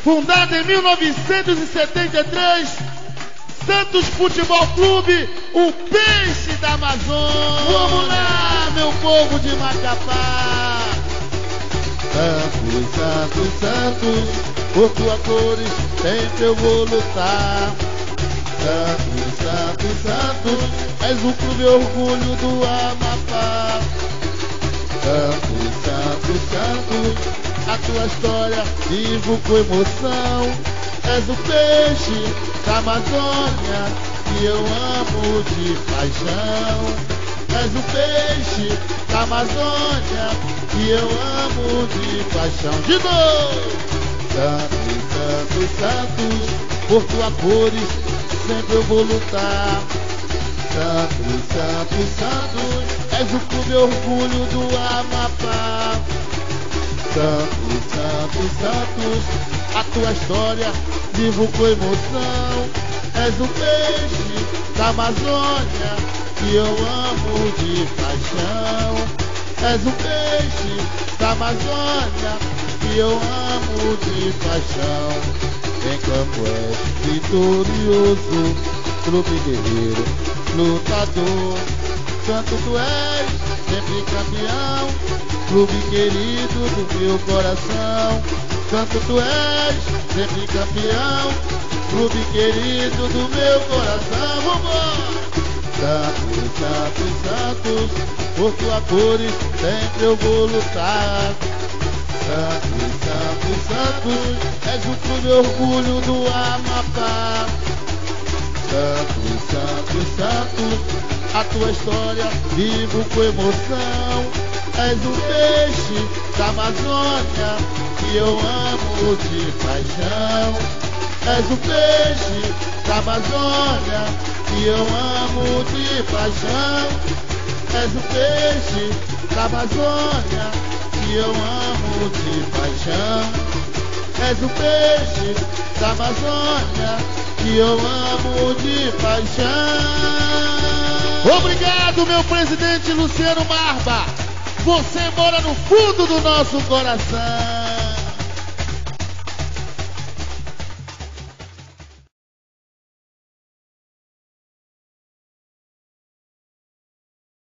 Fundada em 1973, Santos Futebol Clube, o peixe da Amazônia. Vamos lá, meu povo de Macapá. Santos, Santos, Santos, por tuas cores sempre eu vou lutar. Santos, Santos, Santos, és o clube orgulho do Amapá. Santos, Santos, Santos, a tua história vivo com emoção. És o peixe da Amazônia que eu amo de paixão. És o peixe da Amazônia que eu amo de paixão. De novo! Santos, Santos, Santos, por tuas cores sempre eu vou lutar. Santos, Santos, Santos, és o clube orgulho do Amapá. Santos, Santos, Santos, a tua história vivo com emoção. És o peixe da Amazônia que eu amo de paixão. És o peixe da Amazônia que eu amo de paixão. Em campo és vitorioso, clube guerreiro, lutador. Santo tu és, sempre campeão, clube querido do meu coração. Santo tu és, sempre campeão, clube querido do meu coração. Vambora! Santos, Santos, Santos, por tuas cores sempre eu vou lutar. Santos, Santos, Santos, és o clube orgulho do Amapá. Santos, Santos, Santos, a tua história vivo com emoção. És o peixe da Amazônia que eu amo de paixão. És o peixe da Amazônia que eu amo de paixão. És o peixe da Amazônia que eu amo de paixão. És o peixe da Amazônia que eu amo de paixão. Obrigado, meu presidente Luciano Marba. Você mora no fundo do nosso coração.